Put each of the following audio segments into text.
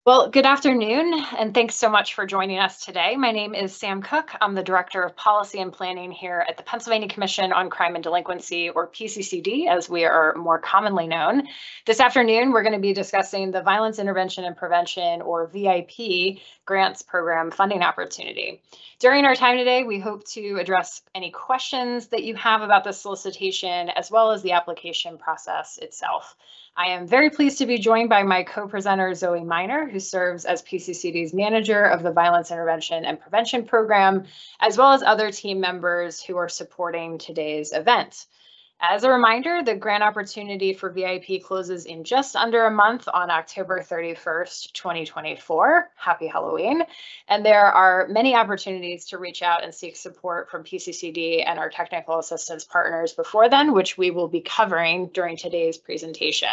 Well, good afternoon, and thanks so much for joining us today. My name is Sam Cook. I'm the Director of Policy and Planning here at the Pennsylvania Commission on Crime and Delinquency, or PCCD, as we are more commonly known. This afternoon, we're going to be discussing the Violence Intervention and Prevention, or VIP, grants program funding opportunity. During our time today, we hope to address any questions that you have about the solicitation, as well as the application process itself. I am very pleased to be joined by my co-presenter, Zoe Miner, who serves as PCCD's manager of the Violence Intervention and Prevention Program, as well as other team members who are supporting today's event. As a reminder, the grant opportunity for VIP closes in just under a month on October 31st, 2024. Happy Halloween. And there are many opportunities to reach out and seek support from PCCD and our technical assistance partners before then, which we will be covering during today's presentation.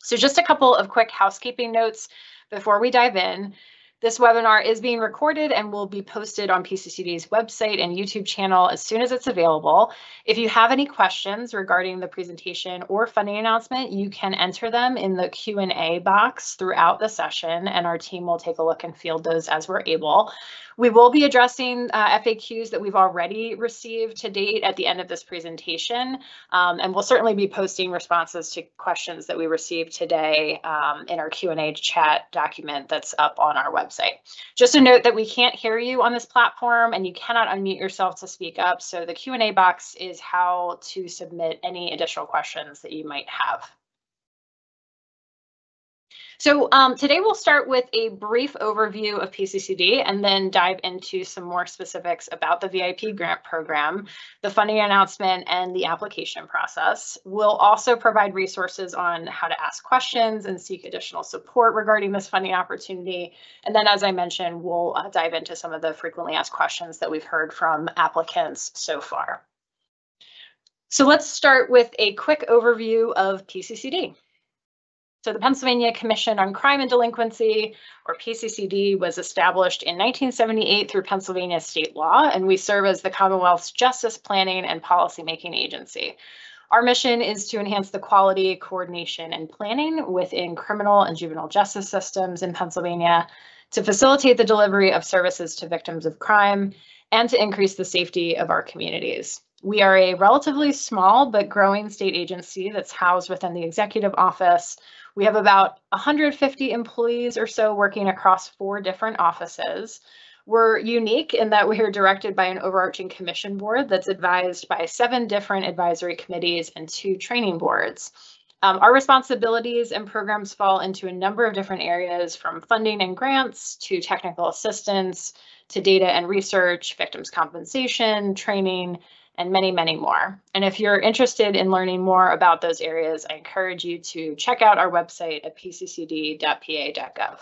So just a couple of quick housekeeping notes before we dive in. This webinar is being recorded and will be posted on PCCD's website and YouTube channel as soon as it's available. If you have any questions regarding the presentation or funding announcement, you can enter them in the Q&A box throughout the session, and our team will take a look and field those as we're able. We will be addressing FAQs that we've already received to date at the end of this presentation, and we'll certainly be posting responses to questions that we received today in our Q&A chat document that's up on our website. Just a note that we can't hear you on this platform and you cannot unmute yourself to speak up, so the Q&A box is how to submit any additional questions that you might have. So today we'll start with a brief overview of PCCD and then dive into some more specifics about the VIP grant program, the funding announcement, and the application process. We'll also provide resources on how to ask questions and seek additional support regarding this funding opportunity. And then, as I mentioned, we'll dive into some of the frequently asked questions that we've heard from applicants so far. So let's start with a quick overview of PCCD. So the Pennsylvania Commission on Crime and Delinquency, or PCCD, was established in 1978 through Pennsylvania state law, and we serve as the Commonwealth's justice planning and policymaking agency. Our mission is to enhance the quality, coordination, and planning within criminal and juvenile justice systems in Pennsylvania, to facilitate the delivery of services to victims of crime, and to increase the safety of our communities. We are a relatively small but growing state agency that's housed within the executive office. We have about 150 employees or so working across 4 different offices. We're unique in that we are directed by an overarching commission board that's advised by 7 different advisory committees and 2 training boards. Our responsibilities and programs fall into a number of different areas, from funding and grants to technical assistance to data and research, victims compensation, training, and many, many more. And if you're interested in learning more about those areas, I encourage you to check out our website at pccd.pa.gov.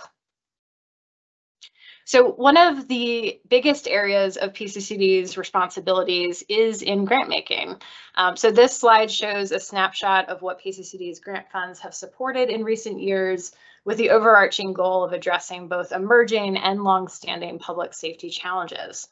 So one of the biggest areas of PCCD's responsibilities is in grant making. So this slide shows a snapshot of what PCCD's grant funds have supported in recent years, with the overarching goal of addressing both emerging and long-standing public safety challenges.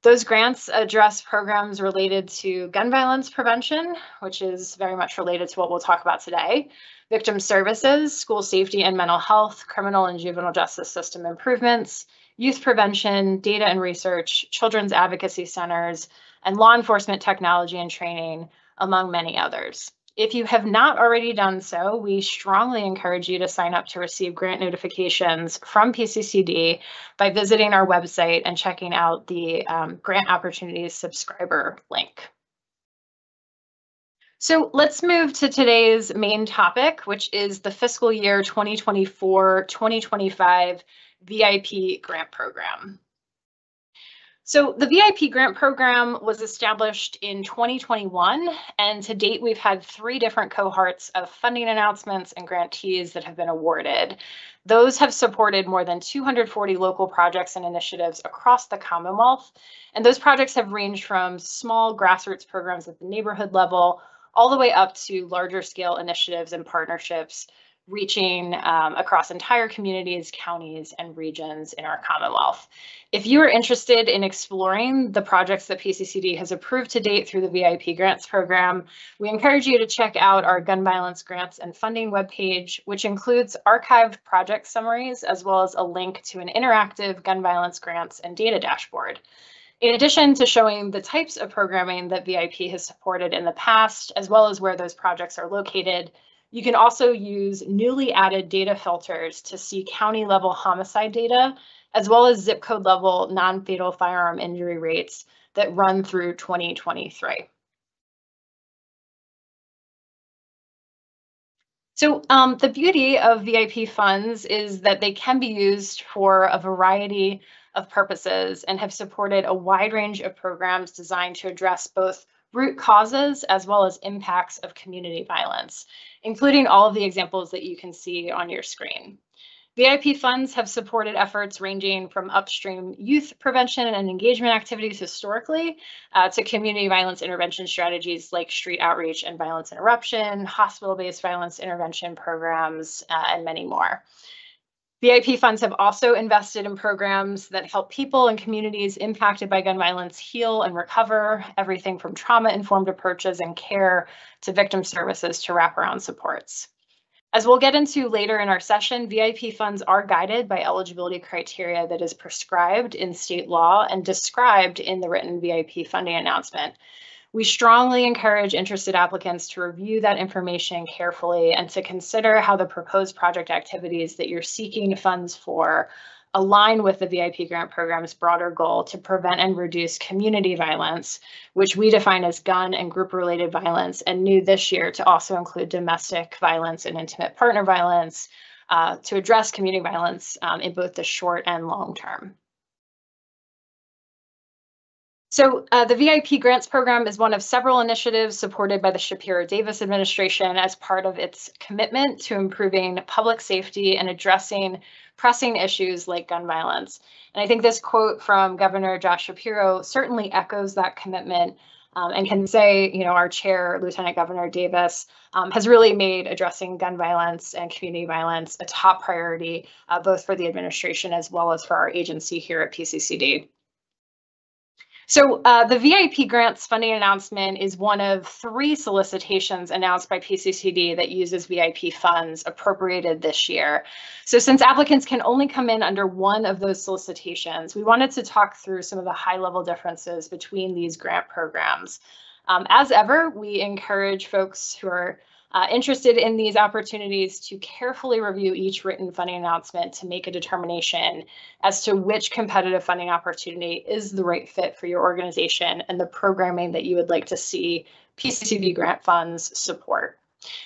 Those grants address programs related to gun violence prevention, which is very much related to what we'll talk about today, victim services, school safety and mental health, criminal and juvenile justice system improvements, youth prevention, data and research, children's advocacy centers, and law enforcement technology and training, among many others. If you have not already done so, we strongly encourage you to sign up to receive grant notifications from PCCD by visiting our website and checking out the Grant Opportunities subscriber link. So let's move to today's main topic, which is the fiscal year 2024-2025 VIP grant program. So the VIP grant program was established in 2021, and to date we've had 3 different cohorts of funding announcements and grantees that have been awarded. Those have supported more than 240 local projects and initiatives across the Commonwealth, and those projects have ranged from small grassroots programs at the neighborhood level all the way up to larger scale initiatives and partnerships reaching across entire communities, counties, and regions in our Commonwealth. If you are interested in exploring the projects that PCCD has approved to date through the VIP Grants Program, we encourage you to check out our Gun Violence Grants and Funding webpage, which includes archived project summaries, as well as a link to an interactive gun violence grants and data dashboard. In addition to showing the types of programming that VIP has supported in the past, as well as where those projects are located, you can also use newly added data filters to see county level homicide data, as well as zip code level non-fatal firearm injury rates that run through 2023. So the beauty of VIP funds is that they can be used for a variety of purposes and have supported a wide range of programs designed to address both root causes as well as impacts of community violence, including all of the examples that you can see on your screen. VIP funds have supported efforts ranging from upstream youth prevention and engagement activities historically to community violence intervention strategies like street outreach and violence interruption, hospital-based violence intervention programs, and many more. VIP funds have also invested in programs that help people and communities impacted by gun violence heal and recover, everything from trauma-informed approaches and care to victim services to wraparound supports. As we'll get into later in our session, VIP funds are guided by eligibility criteria that is prescribed in state law and described in the written VIP funding announcement. We strongly encourage interested applicants to review that information carefully and to consider how the proposed project activities that you're seeking funds for align with the VIP grant program's broader goal to prevent and reduce community violence, which we define as gun and group-related violence, and new this year to also include domestic violence and intimate partner violence to address community violence in both the short and long term. So the VIP Grants Program is one of several initiatives supported by the Shapiro-Davis administration as part of its commitment to improving public safety and addressing pressing issues like gun violence. And I think this quote from Governor Josh Shapiro certainly echoes that commitment and can say, you know, our chair, Lieutenant Governor Davis, has really made addressing gun violence and community violence a top priority, both for the administration as well as for our agency here at PCCD. So the VIP grants funding announcement is one of 3 solicitations announced by PCCD that uses VIP funds appropriated this year. So since applicants can only come in under one of those solicitations, we wanted to talk through some of the high-level differences between these grant programs. As ever, we encourage folks who are interested in these opportunities to carefully review each written funding announcement to make a determination as to which competitive funding opportunity is the right fit for your organization and the programming that you would like to see PCCD grant funds support.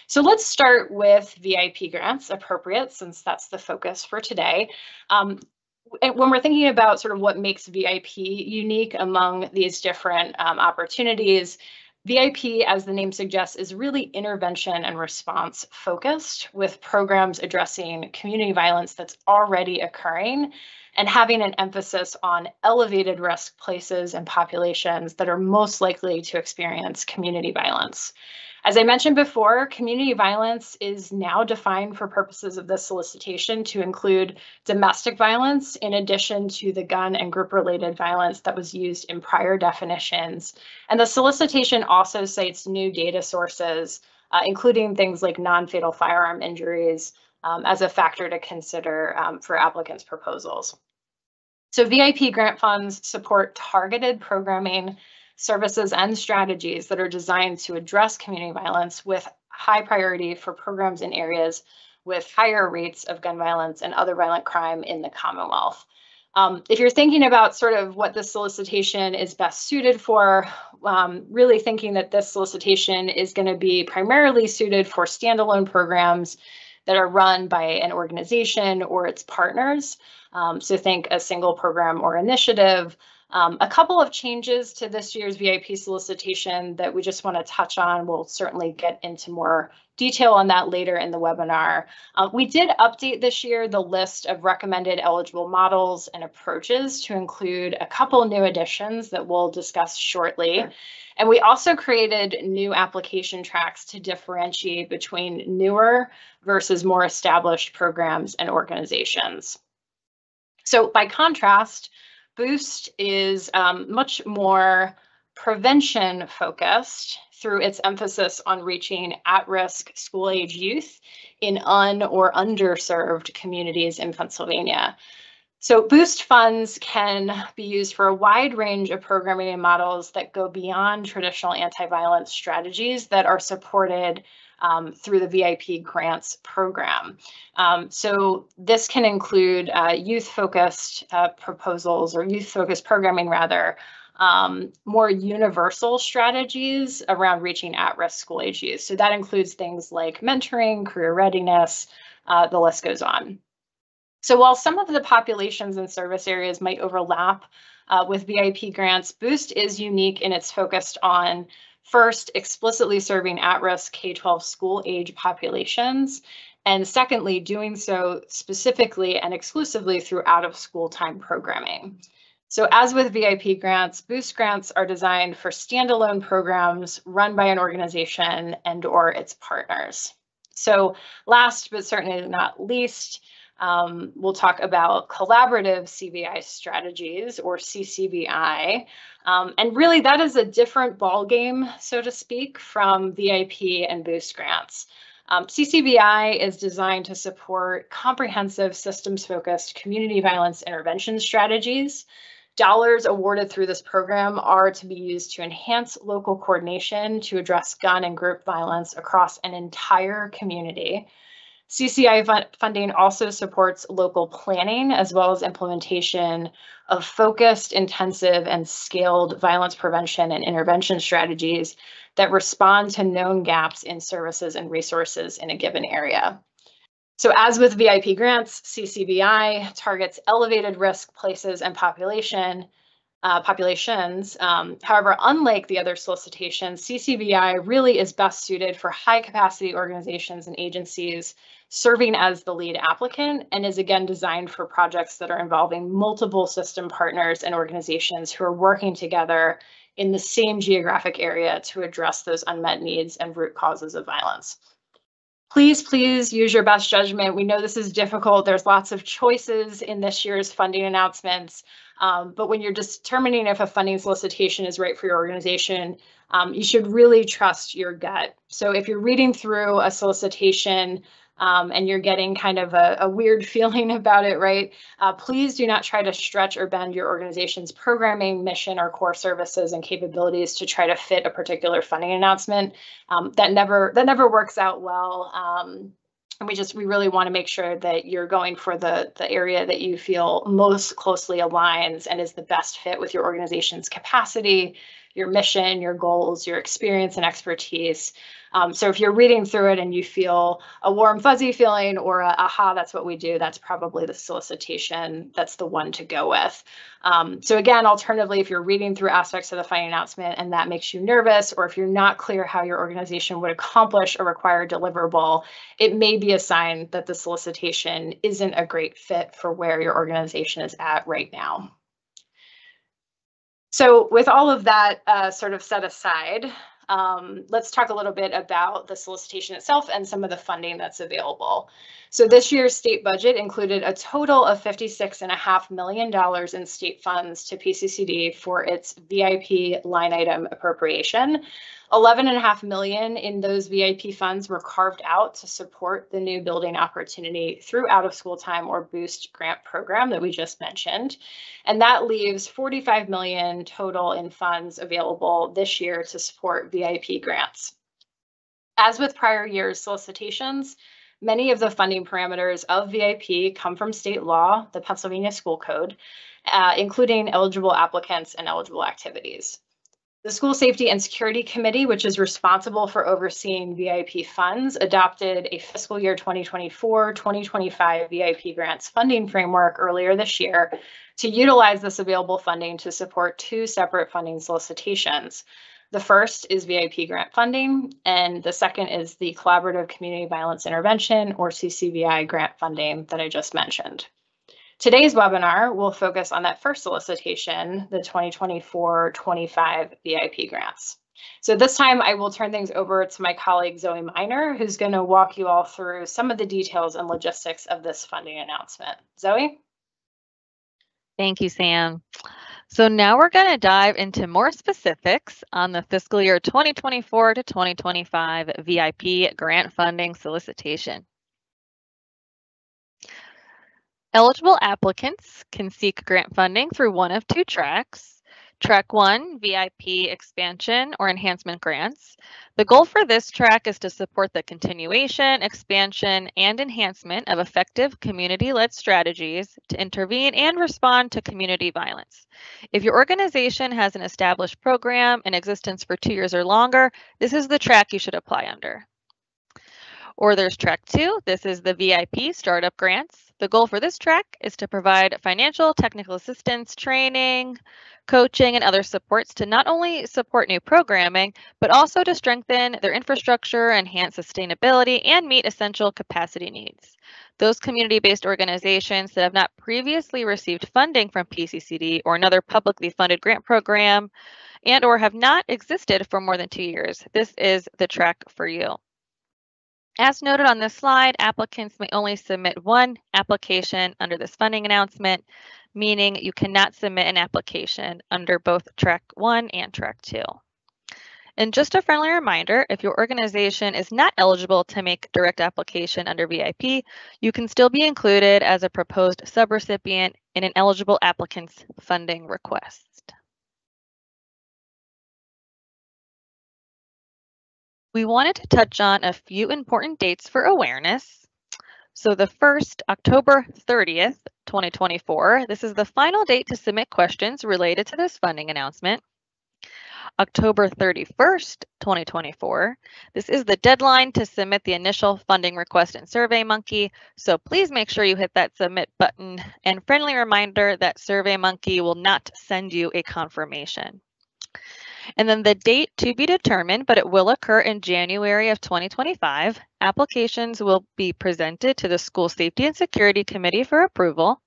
So let's start with VIP grants, appropriate, since that's the focus for today. And when we're thinking about sort of what makes VIP unique among these different opportunities, VIP, as the name suggests, is really intervention and response focused, with programs addressing community violence that's already occurring and having an emphasis on elevated risk places and populations that are most likely to experience community violence. As I mentioned before, community violence is now defined for purposes of this solicitation to include domestic violence in addition to the gun and group-related violence that was used in prior definitions. And the solicitation also cites new data sources, including things like non-fatal firearm injuries as a factor to consider for applicants' proposals. So VIP grant funds support targeted programming, services, and strategies that are designed to address community violence with high priority for programs in areas with higher rates of gun violence and other violent crime in the Commonwealth. If you're thinking about sort of what this solicitation is best suited for, really thinking that this solicitation is going to be primarily suited for standalone programs that are run by an organization or its partners. So think a single program or initiative, A couple of changes to this year's VIP solicitation that we just want to touch on. We'll certainly get into more detail on that later in the webinar. We did update this year the list of recommended eligible models and approaches to include a couple new additions that we'll discuss shortly. And we also created new application tracks to differentiate between newer versus more established programs and organizations. So by contrast, Boost is much more prevention focused through its emphasis on reaching at-risk school-age youth in or underserved communities in Pennsylvania. So Boost funds can be used for a wide range of programming and models that go beyond traditional anti-violence strategies that are supported through the VIP grants program. So this can include youth-focused proposals or youth-focused programming rather, more universal strategies around reaching at-risk school-age youth. So that includes things like mentoring, career readiness, the list goes on. So while some of the populations and service areas might overlap with VIP grants, Boost is unique in its focus on first, explicitly serving at-risk K-12 school-age populations, and secondly, doing so specifically and exclusively through out-of-school time programming. So as with VIP grants, Boost grants are designed for standalone programs run by an organization and/or its partners. So last but certainly not least, we'll talk about collaborative CVI strategies, or CCVI. And really that is a different ballgame, so to speak, from VIP and Boost grants. CCVI is designed to support comprehensive systems-focused community violence intervention strategies. Dollars awarded through this program are to be used to enhance local coordination to address gun and group violence across an entire community. CCI funding also supports local planning as well as implementation of focused, intensive, and scaled violence prevention and intervention strategies that respond to known gaps in services and resources in a given area. So as with VIP grants, CCVI targets elevated risk places and populations. However, unlike the other solicitations, CCVI really is best suited for high capacity organizations and agencies serving as the lead applicant, and is again designed for projects that are involving multiple system partners and organizations who are working together in the same geographic area to address those unmet needs and root causes of violence. Please use your best judgment. We know this is difficult. There's lots of choices in this year's funding announcements, but when you're determining if a funding solicitation is right for your organization, you should really trust your gut. So if you're reading through a solicitation and you're getting kind of a weird feeling about it, right? Please do not try to stretch or bend your organization's programming, mission, or core services and capabilities to try to fit a particular funding announcement. That never works out well. And we really want to make sure that you're going for the area that you feel most closely aligns and is the best fit with your organization's capacity, your mission, your goals, your experience and expertise. So if you're reading through it and you feel a warm, fuzzy feeling or a, aha, that's what we do, that's probably the solicitation, that's the one to go with. So again, alternatively, if you're reading through aspects of the funding announcement and that makes you nervous, or if you're not clear how your organization would accomplish a required deliverable, it may be a sign that the solicitation isn't a great fit for where your organization is at right now. So with all of that sort of set aside, let's talk a little bit about the solicitation itself and some of the funding that's available. So this year's state budget included a total of $56.5 million in state funds to PCCD for its VIP line item appropriation. $11.5 million in those VIP funds were carved out to support the new building opportunity through out of school time or Boost grant program that we just mentioned. And that leaves $45 million total in funds available this year to support VIP grants. As with prior years' solicitations, many of the funding parameters of VIP come from state law, the Pennsylvania School Code, including eligible applicants and eligible activities. The School Safety and Security Committee, which is responsible for overseeing VIP funds, adopted a fiscal year 2024-2025 VIP grants funding framework earlier this year to utilize this available funding to support two separate funding solicitations. The first is VIP grant funding, and the second is the Collaborative Community Violence Intervention, or CCVI, grant funding that I just mentioned. Today's webinar will focus on that first solicitation, the 2024-25 VIP grants. So this time I will turn things over to my colleague Zoe Miner, who's going to walk you all through some of the details and logistics of this funding announcement. Zoe? Thank you, Sam. So now we're going to dive into more specifics on the fiscal year 2024 to 2025 VIP grant funding solicitation. Eligible applicants can seek grant funding through one of two tracks. Track 1, VIP expansion or enhancement grants. The goal for this track is to support the continuation, expansion, and enhancement of effective community-led strategies to intervene and respond to community violence. If your organization has an established program in existence for 2 years or longer, this is the track you should apply under. Or there's track 2. This is the VIP startup grants. The goal for this track is to provide financial, technical assistance, training, coaching, and other supports to not only support new programming, but also to strengthen their infrastructure, enhance sustainability, and meet essential capacity needs. Those community-based organizations that have not previously received funding from PCCD or another publicly funded grant program and or have not existed for more than 2 years, this is the track for you. As noted on this slide, applicants may only submit one application under this funding announcement, meaning you cannot submit an application under both Track 1 and Track 2. And just a friendly reminder, if your organization is not eligible to make direct application under VIP, you can still be included as a proposed subrecipient in an eligible applicant's funding request. We wanted to touch on a few important dates for awareness. So the first, October 30th, 2024, this is the final date to submit questions related to this funding announcement. October 31st, 2024, this is the deadline to submit the initial funding request in SurveyMonkey, so please make sure you hit that submit button, and friendly reminder that SurveyMonkey will not send you a confirmation. And then the date to be determined, but it will occur in January of 2025. Applications will be presented to the School Safety and Security Committee for approval.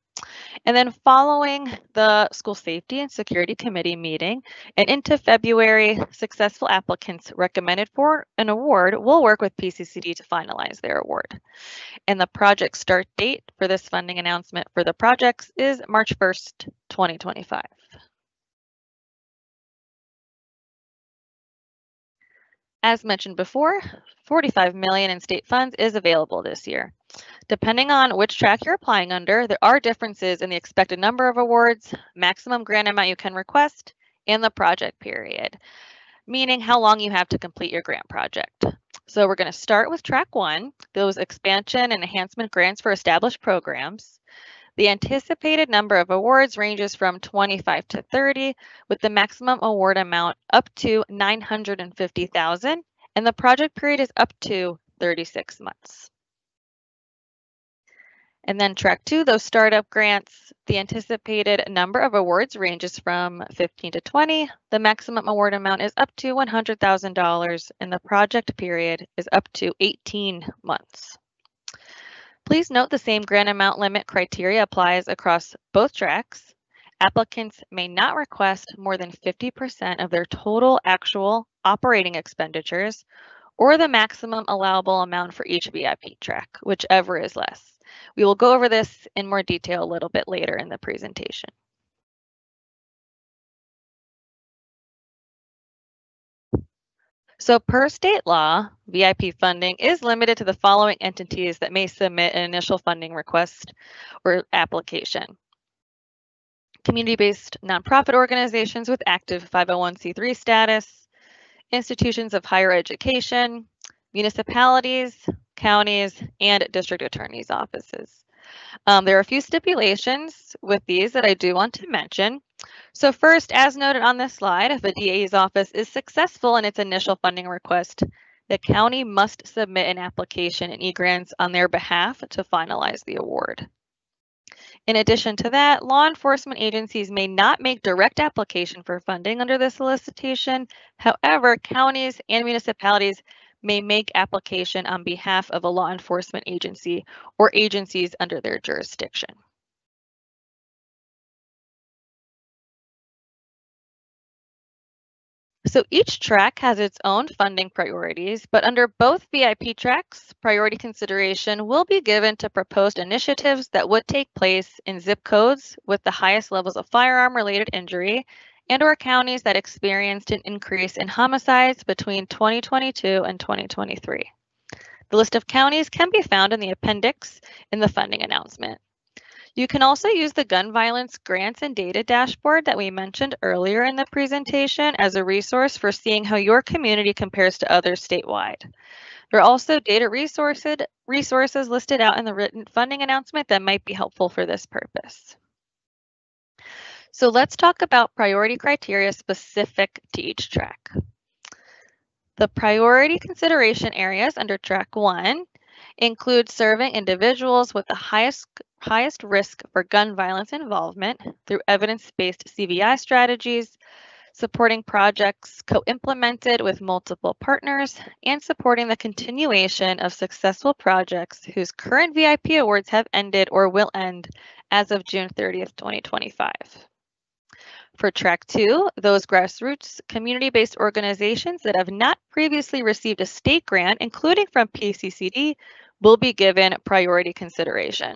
And then following the School Safety and Security Committee meeting and into February, successful applicants recommended for an award will work with PCCD to finalize their award. And the project start date for this funding announcement for the projects is March 1st, 2025. As mentioned before, $45 million in state funds is available this year. Depending on which track you're applying under, there are differences in the expected number of awards, maximum grant amount you can request, and the project period, meaning how long you have to complete your grant project. So we're going to start with track 1, those expansion and enhancement grants for established programs. The anticipated number of awards ranges from 25 to 30, with the maximum award amount up to $950,000, and the project period is up to 36 months. And then track 2, those startup grants, the anticipated number of awards ranges from 15 to 20. The maximum award amount is up to $100,000, and the project period is up to 18 months. Please note the same grant amount limit criteria applies across both tracks. Applicants may not request more than 50% of their total actual operating expenditures or the maximum allowable amount for each VIP track, whichever is less. We will go over this in more detail a little bit later in the presentation. So per state law, VIP funding is limited to the following entities that may submit an initial funding request or application. Community-based nonprofit organizations with active 501c3 status, institutions of higher education, municipalities, counties, and district attorneys' offices. There are a few stipulations with these that I do want to mention. So first, as noted on this slide, if a DA's office is successful in its initial funding request, the county must submit an application in eGrants on their behalf to finalize the award. In addition to that, law enforcement agencies may not make direct application for funding under this solicitation. However, counties and municipalities may make application on behalf of a law enforcement agency or agencies under their jurisdiction. So each track has its own funding priorities, but under both VIP tracks, priority consideration will be given to proposed initiatives that would take place in zip codes with the highest levels of firearm-related injury and/or counties that experienced an increase in homicides between 2022 and 2023. The list of counties can be found in the appendix in the funding announcement. You can also use the gun violence grants and data dashboard that we mentioned earlier in the presentation as a resource for seeing how your community compares to others statewide. There are also data resources listed out in the written funding announcement that might be helpful for this purpose. So let's talk about priority criteria specific to each track. The priority consideration areas under track 1 include serving individuals with the highest risk for gun violence involvement through evidence-based CVI strategies, supporting projects co-implemented with multiple partners, and supporting the continuation of successful projects whose current VIP awards have ended or will end as of June 30th, 2025. For track 2, those grassroots community-based organizations that have not previously received a state grant, including from PCCD, will be given priority consideration.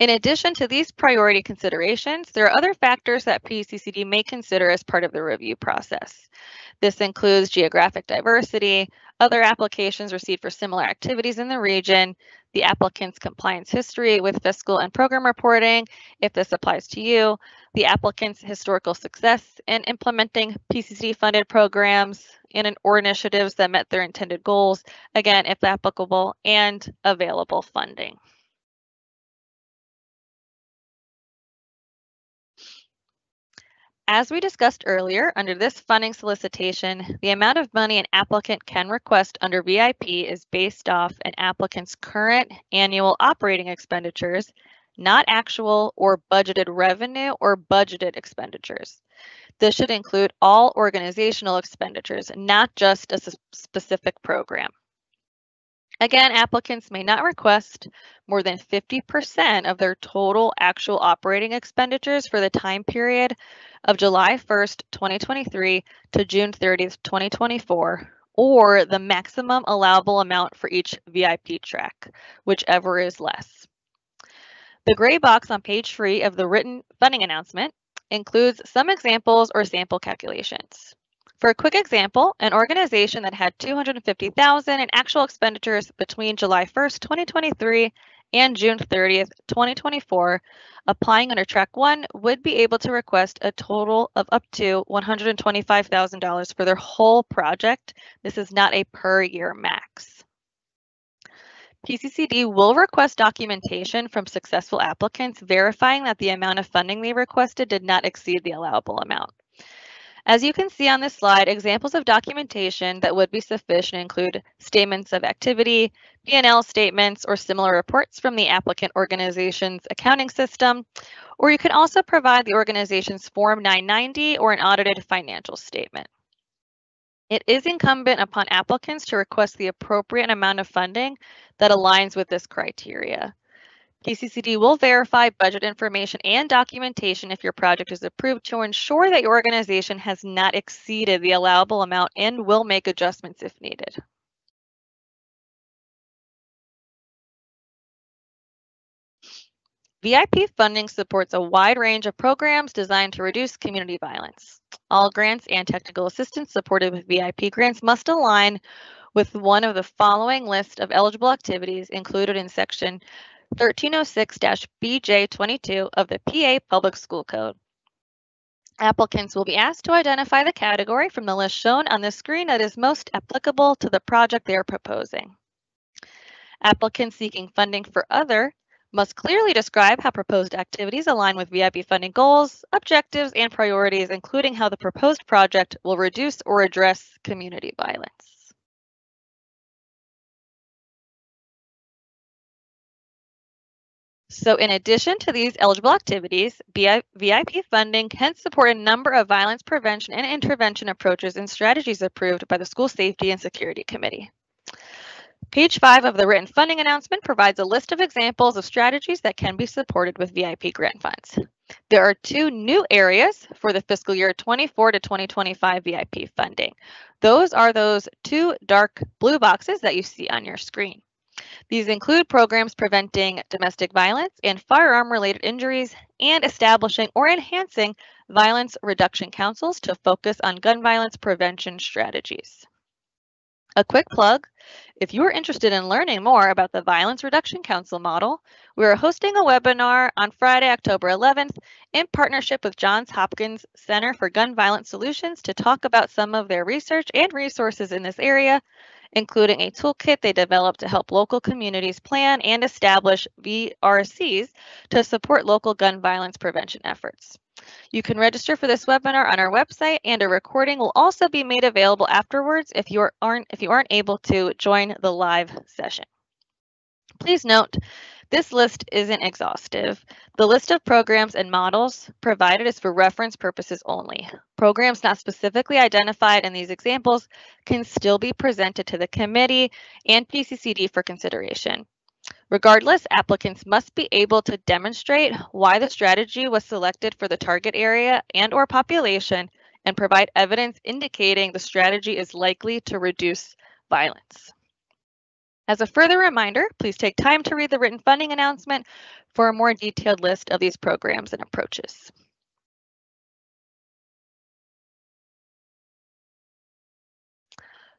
In addition to these priority considerations, there are other factors that PCCD may consider as part of the review process. This includes geographic diversity, other applications received for similar activities in the region, the applicant's compliance history with fiscal and program reporting, if this applies to you, the applicant's historical success in implementing PCCD-funded programs or initiatives that met their intended goals, again, if applicable, and available funding. As we discussed earlier, under this funding solicitation, the amount of money an applicant can request under VIP is based off an applicant's current annual operating expenditures, not actual or budgeted revenue or budgeted expenditures. This should include all organizational expenditures, not just a specific program. Again, applicants may not request more than 50% of their total actual operating expenditures for the time period of July 1st, 2023 to June 30th, 2024, or the maximum allowable amount for each VIP track, whichever is less. The gray box on page 3 of the written funding announcement includes some examples or sample calculations. For a quick example, an organization that had $250,000 in actual expenditures between July 1st, 2023 and June 30th, 2024, applying under track 1 would be able to request a total of up to $125,000 for their whole project. This is not a per year max. PCCD will request documentation from successful applicants verifying that the amount of funding they requested did not exceed the allowable amount. As you can see on this slide, examples of documentation that would be sufficient include statements of activity, P&L statements, or similar reports from the applicant organization's accounting system, or you can also provide the organization's Form 990 or an audited financial statement. It is incumbent upon applicants to request the appropriate amount of funding that aligns with this criteria. PCCD will verify budget information and documentation if your project is approved to ensure that your organization has not exceeded the allowable amount and will make adjustments if needed. VIP funding supports a wide range of programs designed to reduce community violence. All grants and technical assistance supported with VIP grants must align with one of the following list of eligible activities included in section 1306-BJ22 of the PA Public School Code. Applicants will be asked to identify the category from the list shown on the screen that is most applicable to the project they are proposing. Applicants seeking funding for other must clearly describe how proposed activities align with VIP funding goals, objectives, and priorities, including how the proposed project will reduce or address community violence. So in addition to these eligible activities, VIP funding can support a number of violence prevention and intervention approaches and strategies approved by the School Safety and Security Committee. Page 5 of the written funding announcement provides a list of examples of strategies that can be supported with VIP grant funds. There are 2 new areas for the fiscal year 24 to 2025 VIP funding. Those are those 2 dark blue boxes that you see on your screen. These include programs preventing domestic violence and firearm-related injuries and establishing or enhancing violence reduction councils to focus on gun violence prevention strategies. A quick plug, if you are interested in learning more about the Violence Reduction Council model, we are hosting a webinar on Friday, October 11th in partnership with Johns Hopkins Center for Gun Violence Solutions to talk about some of their research and resources in this area, including a toolkit they developed to help local communities plan and establish VRCs to support local gun violence prevention efforts. You can register for this webinar on our website, and a recording will also be made available afterwards if you aren't able to join the live session. Please note, this list isn't exhaustive. The list of programs and models provided is for reference purposes only. Programs not specifically identified in these examples can still be presented to the committee and PCCD for consideration. Regardless, applicants must be able to demonstrate why the strategy was selected for the target area and/or population and provide evidence indicating the strategy is likely to reduce violence. As a further reminder, please take time to read the written funding announcement for a more detailed list of these programs and approaches.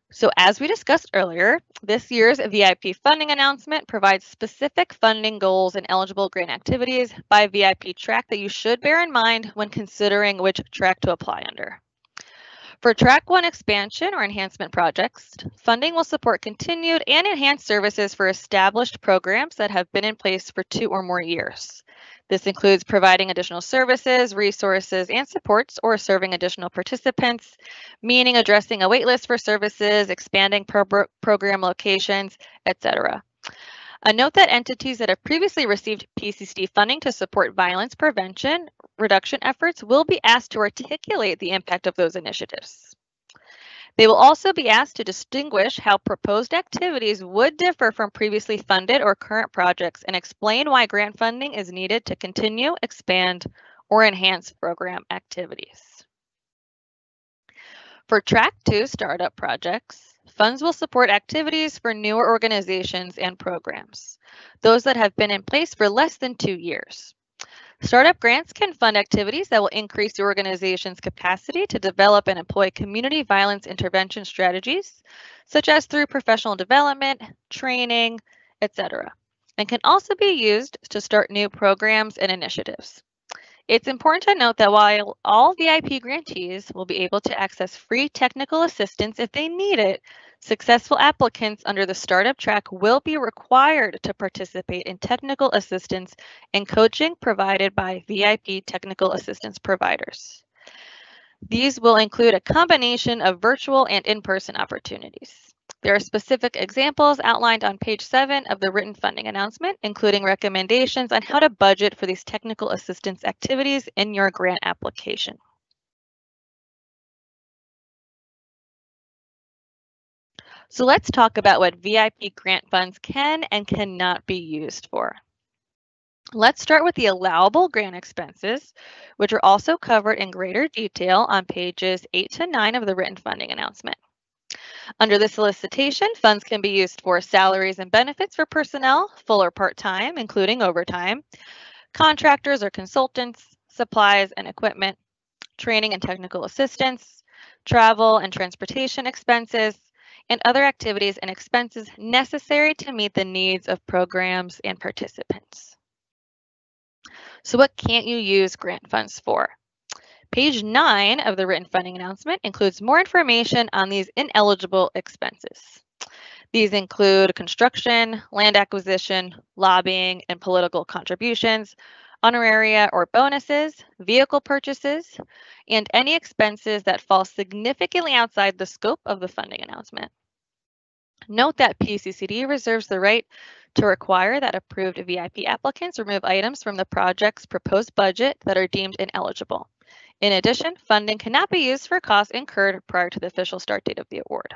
So as we discussed earlier, this year's VIP funding announcement provides specific funding goals and eligible grant activities by VIP track that you should bear in mind when considering which track to apply under. For Track 1 expansion or enhancement projects, funding will support continued and enhanced services for established programs that have been in place for 2 or more years. This includes providing additional services, resources, and supports, or serving additional participants, meaning addressing a waitlist for services, expanding program locations, etc. A note that entities that have previously received PCCD funding to support violence prevention reduction efforts will be asked to articulate the impact of those initiatives. They will also be asked to distinguish how proposed activities would differ from previously funded or current projects and explain why grant funding is needed to continue, expand, or enhance program activities. For Track 2 startup projects, funds will support activities for newer organizations and programs, those that have been in place for less than 2 years. Startup grants can fund activities that will increase the organization's capacity to develop and employ community violence intervention strategies, such as through professional development, training, etc., and can also be used to start new programs and initiatives. It's important to note that while all VIP grantees will be able to access free technical assistance if they need it, successful applicants under the startup track will be required to participate in technical assistance and coaching provided by VIP technical assistance providers. These will include a combination of virtual and in-person opportunities. There are specific examples outlined on page 7 of the written funding announcement, including recommendations on how to budget for these technical assistance activities in your grant application. So let's talk about what VIP grant funds can and cannot be used for. Let's start with the allowable grant expenses, which are also covered in greater detail on pages 8 to 9 of the written funding announcement. Under the solicitation, funds can be used for salaries and benefits for personnel, full or part-time, including overtime, contractors or consultants, supplies and equipment, training and technical assistance, travel and transportation expenses, and other activities and expenses necessary to meet the needs of programs and participants. So what can't you use grant funds for? Page 9 of the written funding announcement includes more information on these ineligible expenses. These include construction, land acquisition, lobbying, and political contributions, honoraria or bonuses, vehicle purchases, and any expenses that fall significantly outside the scope of the funding announcement. Note that PCCD reserves the right to require that approved VIP applicants remove items from the project's proposed budget that are deemed ineligible. In addition, funding cannot be used for costs incurred prior to the official start date of the award.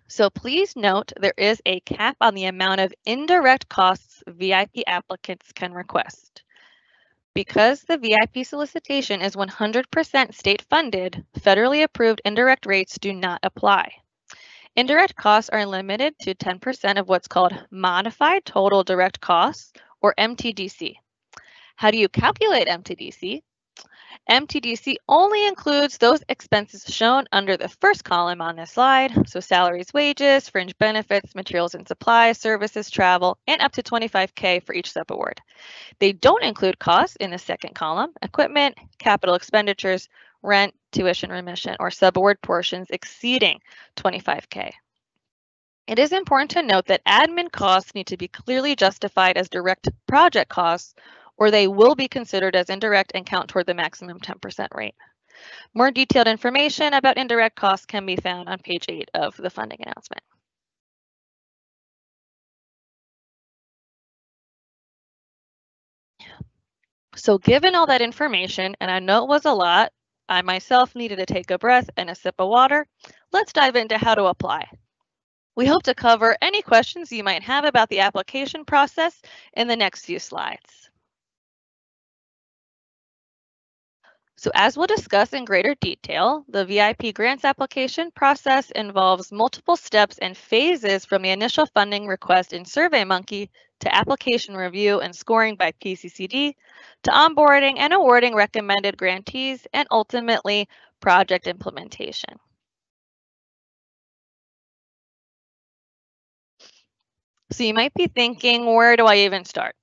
So please note there is a cap on the amount of indirect costs VIP applicants can request. Because the VIP solicitation is 100% state funded, federally approved indirect rates do not apply. Indirect costs are limited to 10% of what's called modified total direct costs, or MTDC. How do you calculate MTDC? MTDC only includes those expenses shown under the first column on this slide, so salaries, wages, fringe benefits, materials and supplies, services, travel, and up to $25,000 for each subaward. They don't include costs in the second column, equipment, capital expenditures, rent, tuition remission, or subaward portions exceeding $25,000. It is important to note that admin costs need to be clearly justified as direct project costs, or they will be considered as indirect and count toward the maximum 10% rate. More detailed information about indirect costs can be found on page 8 of the funding announcement. So given all that information, and I know it was a lot, I myself needed to take a breath and a sip of water, let's dive into how to apply. We hope to cover any questions you might have about the application process in the next few slides. So as we'll discuss in greater detail, the VIP grants application process involves multiple steps and phases from the initial funding request in SurveyMonkey to application review and scoring by PCCD, to onboarding and awarding recommended grantees, and ultimately project implementation. So you might be thinking, where do I even start?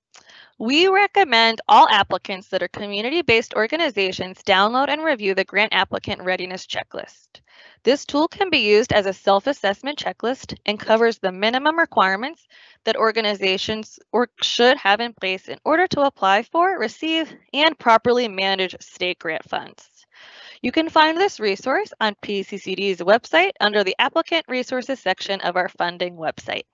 We recommend all applicants that are community-based organizations download and review the Grant Applicant Readiness Checklist. This tool can be used as a self-assessment checklist and covers the minimum requirements that organizations should have in place in order to apply for, receive, and properly manage state grant funds. You can find this resource on PCCD's website under the Applicant Resources section of our funding website.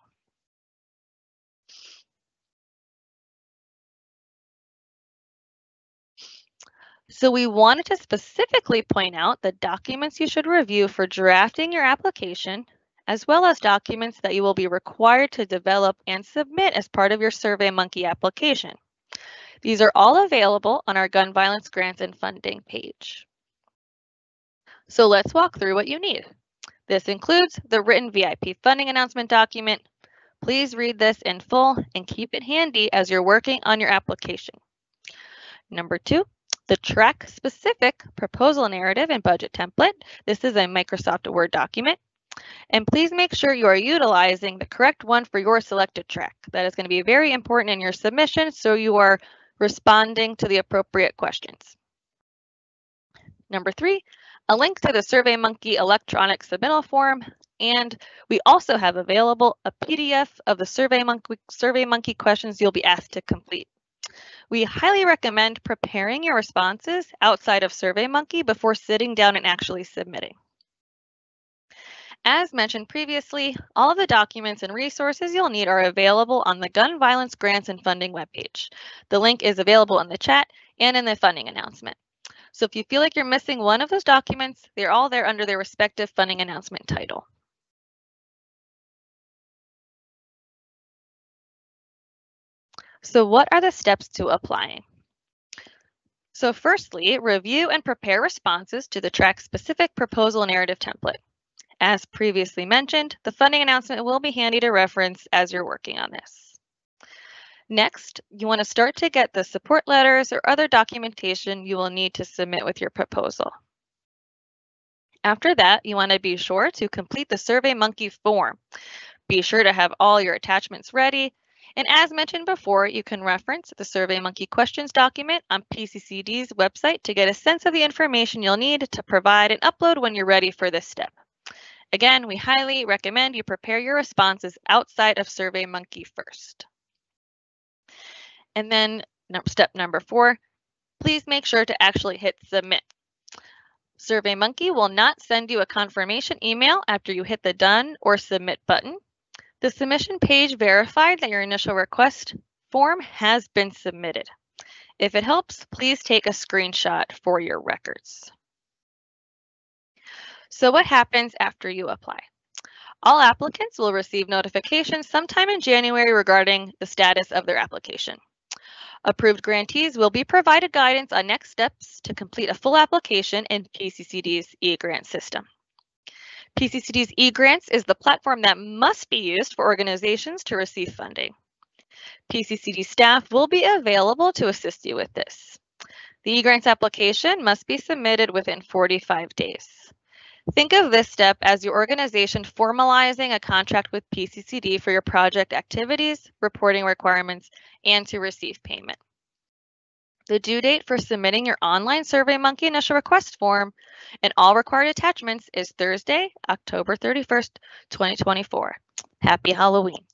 So we wanted to specifically point out the documents you should review for drafting your application, as well as documents that you will be required to develop and submit as part of your SurveyMonkey application. These are all available on our Gun Violence Grants and Funding page. So let's walk through what you need. This includes the written VIP funding announcement document. Please read this in full and keep it handy as you're working on your application. Number 2, the track-specific proposal narrative and budget template. This is a Microsoft Word document. And please make sure you are utilizing the correct one for your selected track. That is going to be very important in your submission, so you are responding to the appropriate questions. Number 3, a link to the SurveyMonkey electronic submittal form. And we also have available a PDF of the SurveyMonkey questions you'll be asked to complete. We highly recommend preparing your responses outside of SurveyMonkey before sitting down and actually submitting. As mentioned previously, all of the documents and resources you'll need are available on the Gun Violence Grants and Funding webpage. The link is available in the chat and in the funding announcement. So if you feel like you're missing one of those documents, they're all there under their respective funding announcement title. So what are the steps to applying? So firstly, review and prepare responses to the track-specific proposal narrative template. As previously mentioned, the funding announcement will be handy to reference as you're working on this. Next, you want to start to get the support letters or other documentation you will need to submit with your proposal. After that, you want to be sure to complete the SurveyMonkey form. Be sure to have all your attachments ready And as mentioned before, you can reference the SurveyMonkey questions document on PCCD's website to get a sense of the information you'll need to provide and upload when you're ready for this step. Again, we highly recommend you prepare your responses outside of SurveyMonkey first. And then step number 4, please make sure to actually hit submit. SurveyMonkey will not send you a confirmation email after you hit the done or submit button. The submission page verified that your initial request form has been submitted. If it helps, please take a screenshot for your records. So what happens after you apply? All applicants will receive notifications sometime in January regarding the status of their application. Approved grantees will be provided guidance on next steps to complete a full application in PCCD's eGrant system. PCCD's eGrants is the platform that must be used for organizations to receive funding. PCCD staff will be available to assist you with this. The eGrants application must be submitted within 45 days. Think of this step as your organization formalizing a contract with PCCD for your project activities, reporting requirements, and to receive payment. The due date for submitting your online SurveyMonkey initial request form and all required attachments is Thursday, October 31st, 2024. Happy Halloween.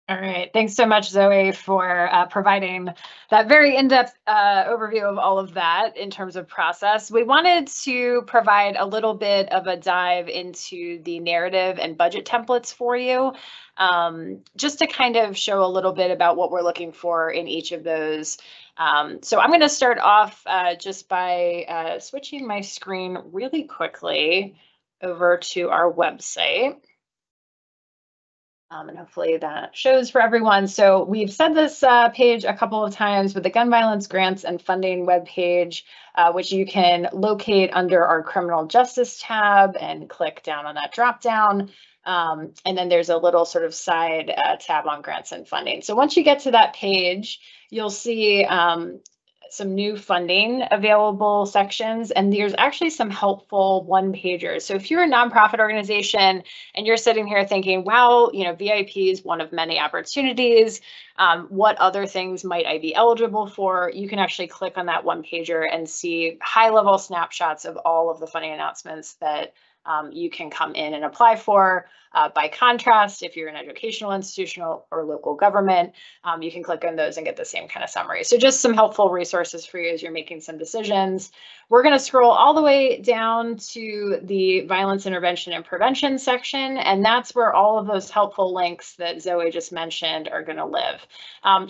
All right, thanks so much, Zoe, for providing that very in-depth overview of all of that in terms of process. We wanted to provide a little bit of a dive into the narrative and budget templates for you, just to kind of show a little bit about what we're looking for in each of those. So I'm going to start off just by switching my screen really quickly over to our website. And hopefully that shows for everyone. So we've said this page a couple of times, but the Gun Violence Grants and Funding webpage, which you can locate under our Criminal Justice tab and click down on that drop down. And then there's a little sort of side tab on grants and funding. So once you get to that page, you'll see some new funding available sections, and there's actually some helpful one-pagers. So if you're a nonprofit organization and you're sitting here thinking, wow, you know, VIP is one of many opportunities, what other things might I be eligible for? You can actually click on that one-pager and see high-level snapshots of all of the funding announcements that you can come in and apply for. By contrast, if you're an educational institution or local government, you can click on those and get the same kind of summary. So just some helpful resources for you as you're making some decisions. We're going to scroll all the way down to the violence intervention and prevention section, and that's where all of those helpful links that Zoe just mentioned are going to live.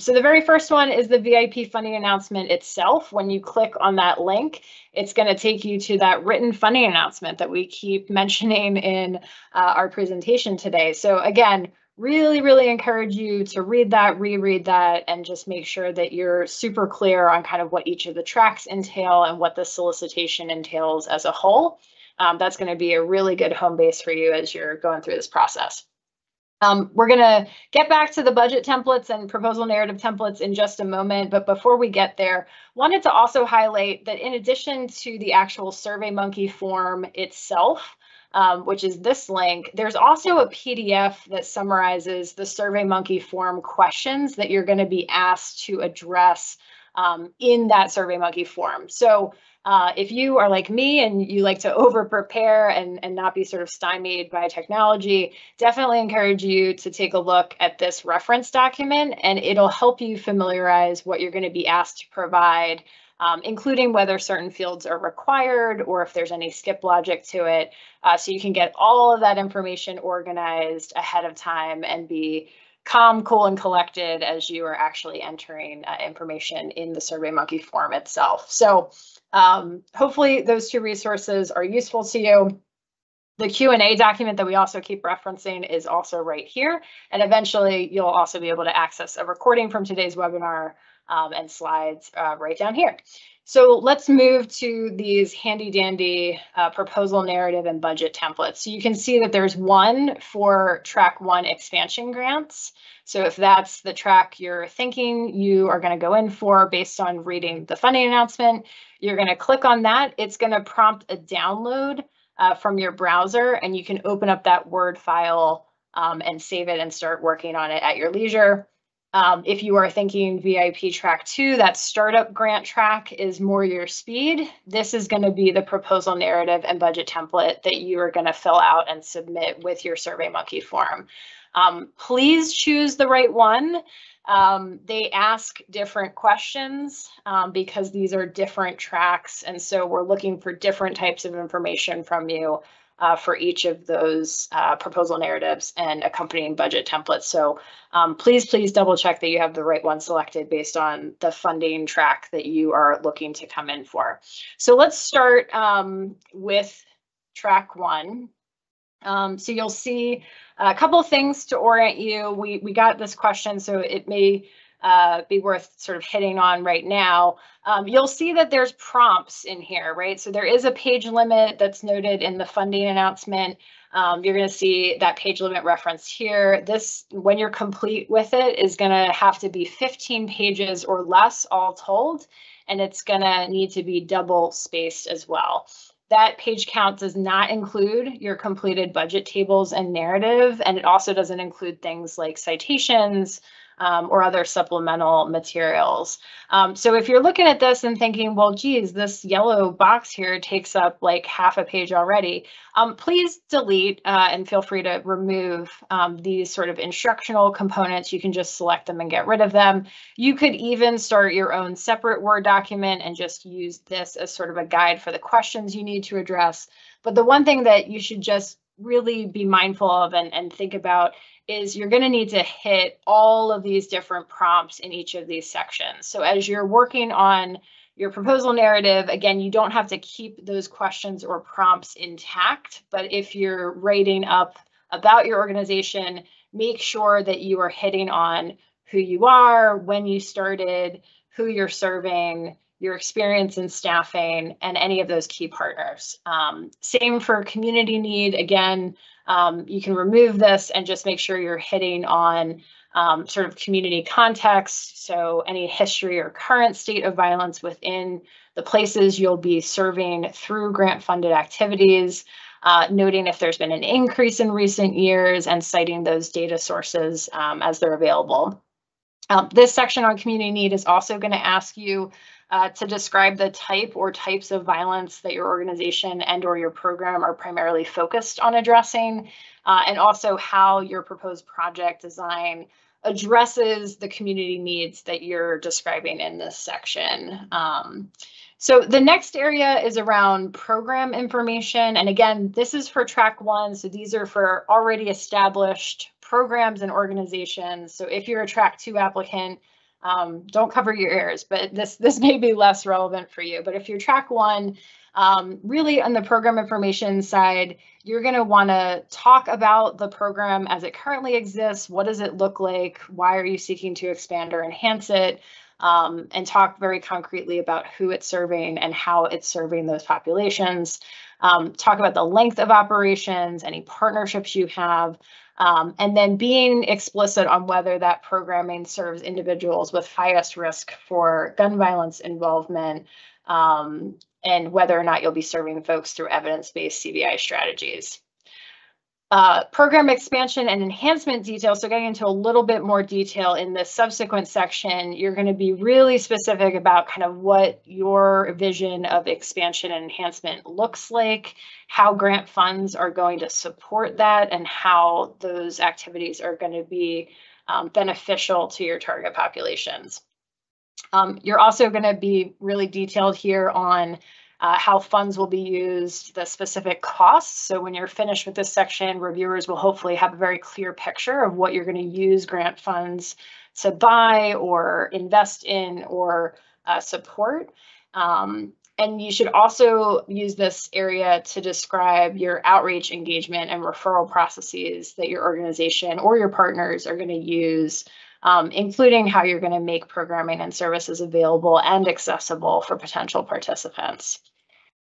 So the very first one is the VIP funding announcement itself. When you click on that link, it's going to take you to that written funding announcement that we keep mentioning in our presentation today. So again, really encourage you to read that, reread that, and just make sure that you're super clear on kind of what each of the tracks entail and what the solicitation entails as a whole. That's going to be a really good home base for you as you're going through this process. We're going to get back to the budget templates and proposal narrative templates in just a moment, but before we get there, wanted to also highlight that in addition to the actual SurveyMonkey form itself, which is this link, there's also a PDF that summarizes the SurveyMonkey form questions that you're going to be asked to address in that SurveyMonkey form. So if you are like me and you like to over prepare and not be sort of stymied by technology, definitely encourage you to take a look at this reference document, and it'll help you familiarize what you're going to be asked to provide, including whether certain fields are required or if there's any skip logic to it. So you can get all of that information organized ahead of time and be calm, cool, and collected as you are actually entering information in the SurveyMonkey form itself. So hopefully those two resources are useful to you. The Q&A document that we also keep referencing is also right here. And eventually you'll also be able to access a recording from today's webinar and slides right down here. So let's move to these handy dandy proposal narrative and budget templates. So you can see that there's one for track 1 expansion grants. So if that's the track you're thinking you are going to go in for based on reading the funding announcement, you're going to click on that. It's going to prompt a download from your browser, and you can open up that Word file and save it and start working on it at your leisure. If you are thinking VIP track 2, that startup grant track is more your speed. This is going to be the proposal narrative and budget template that you are going to fill out and submit with your SurveyMonkey form. Please choose the right one. They ask different questions because these are different tracks, and so we're looking for different types of information from you for each of those proposal narratives and accompanying budget templates. So please double check that you have the right one selected based on the funding track that you are looking to come in for. So let's start with track 1. So you'll see a couple of things to orient you. We got this question, so it may be worth sort of hitting on right now. You'll see that there's prompts in here, right? So there is a page limit that's noted in the funding announcement. You're going to see that page limit reference here. This, when you're complete with it, is going to have to be 15 pages or less all told, and it's going to need to be double spaced as well. That page count does not include your completed budget tables and narrative, and it also doesn't include things like citations or other supplemental materials. So if you're looking at this and thinking, well, geez, this yellow box here takes up like half a page already, please delete and feel free to remove these sort of instructional components. You can just select them and get rid of them. You could even start your own separate Word document and just use this as sort of a guide for the questions you need to address. But the one thing that you should just really be mindful of and think about is you're going to need to hit all of these different prompts in each of these sections. So as you're working on your proposal narrative, again, you don't have to keep those questions or prompts intact, but if you're writing up about your organization, make sure that you are hitting on who you are, when you started, who you're serving, your experience in staffing, and any of those key partners. Same for community need. Again, you can remove this and just make sure you're hitting on sort of community context. So any history or current state of violence within the places you'll be serving through grant-funded activities, noting if there's been an increase in recent years and citing those data sources as they're available. This section on community need is also going to ask you to describe the type or types of violence that your organization and or your program are primarily focused on addressing, and also how your proposed project design addresses the community needs that you're describing in this section. So the next area is around program information. And again, this is for track 1. So these are for already established programs and organizations. So if you're a track 2 applicant, don't cover your ears, but this may be less relevant for you. But if you're track 1, really on the program information side, you're going to want to talk about the program as it currently exists. What does it look like? Why are you seeking to expand or enhance it? And talk very concretely about who it's serving and how it's serving those populations. Talk about the length of operations, any partnerships you have, and then being explicit on whether that programming serves individuals with highest risk for gun violence involvement, and whether or not you'll be serving folks through evidence-based CVI strategies. Program expansion and enhancement details. So getting into a little bit more detail in the subsequent section, you're going to be really specific about kind of what your vision of expansion and enhancement looks like, how grant funds are going to support that, and how those activities are going to be beneficial to your target populations. You're also going to be really detailed here on how funds will be used, the specific costs. So when you're finished with this section, reviewers will hopefully have a very clear picture of what you're going to use grant funds to buy or invest in or support. And you should also use this area to describe your outreach, engagement, and referral processes that your organization or your partners are going to use, including how you're going to make programming and services available and accessible for potential participants.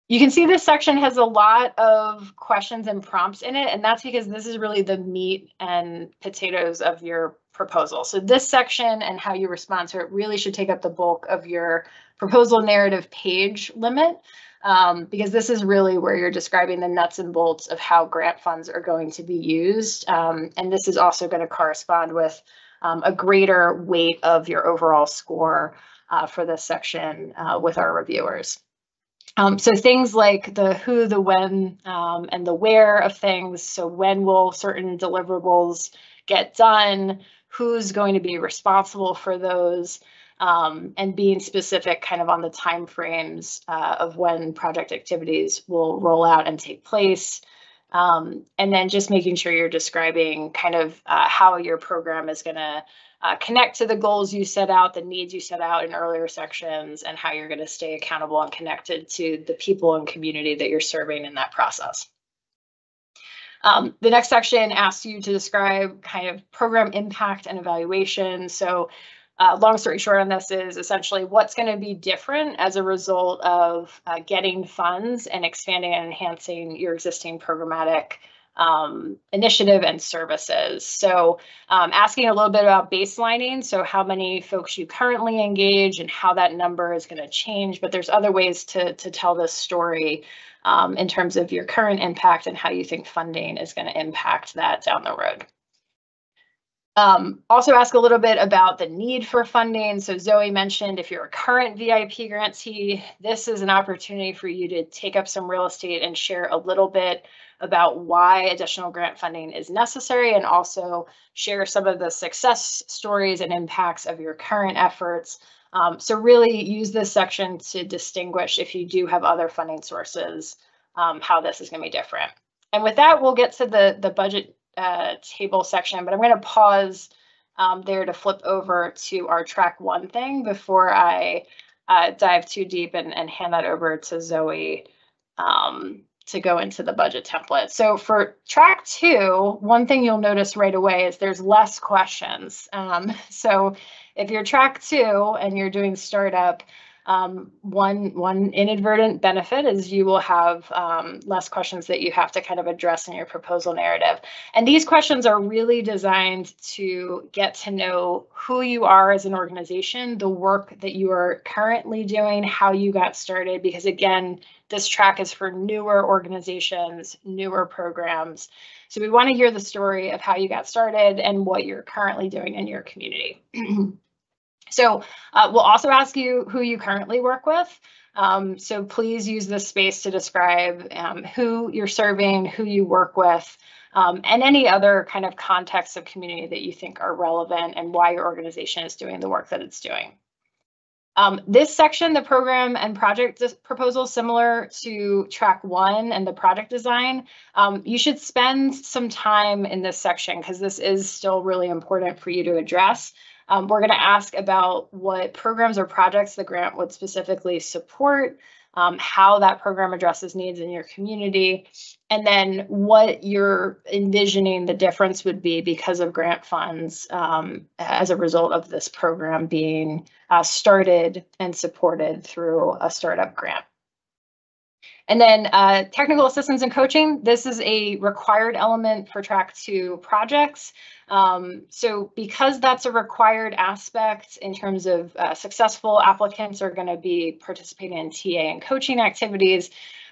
You can see this section has a lot of questions and prompts in it, and that's because this is really the meat and potatoes of your proposal. So this section and how you respond to it really should take up the bulk of your proposal narrative page limit. because this is really where you're describing the nuts and bolts of how grant funds are going to be used. And this is also going to correspond with a greater weight of your overall score for this section with our reviewers. So things like the who, the when, and the where of things. So when will certain deliverables get done? Who's going to be responsible for those? And being specific kind of on the timeframes of when project activities will roll out and take place. And then just making sure you're describing kind of how your program is going to connect to the goals you set out, the needs you set out in earlier sections, and how you're going to stay accountable and connected to the people and community that you're serving in that process. The next section asks you to describe kind of program impact and evaluation. So long story short on this is essentially what's going to be different as a result of getting funds and expanding and enhancing your existing programmatic initiative and services. So asking a little bit about baselining, so how many folks you currently engage and how that number is going to change, but there's other ways to tell this story in terms of your current impact and how you think funding is going to impact that down the road. Also ask a little bit about the need for funding. So Zoe mentioned if you're a current VIP grantee, this is an opportunity for you to take up some real estate and share a little bit about why additional grant funding is necessary, and also share some of the success stories and impacts of your current efforts. So really use this section to distinguish, if you do have other funding sources, how this is going to be different. And with that, we'll get to the budget table section, but I'm going to pause there to flip over to our track 1 thing before I dive too deep and hand that over to Zoe to go into the budget template. So for track 2, one thing you'll notice right away is there's less questions. So if you're track 2 and you're doing startup, one inadvertent benefit is you will have less questions that you have to kind of address in your proposal narrative. And these questions are really designed to get to know who you are as an organization, the work that you are currently doing, how you got started, because again, this track is for newer organizations, newer programs. So we want to hear the story of how you got started and what you're currently doing in your community. So we'll also ask you who you currently work with. So please use this space to describe who you're serving, who you work with, and any other kind of context of community that you think are relevant and why your organization is doing the work that it's doing. This section, the program and project proposal, similar to track 1 and the project design, you should spend some time in this section because this is still really important for you to address. We're going to ask about what programs or projects the grant would specifically support, how that program addresses needs in your community, and then what you're envisioning the difference would be because of grant funds as a result of this program being started and supported through a startup grant. And then technical assistance and coaching, this is a required element for track 2 projects. So because that's a required aspect in terms of successful applicants are going to be participating in TA and coaching activities,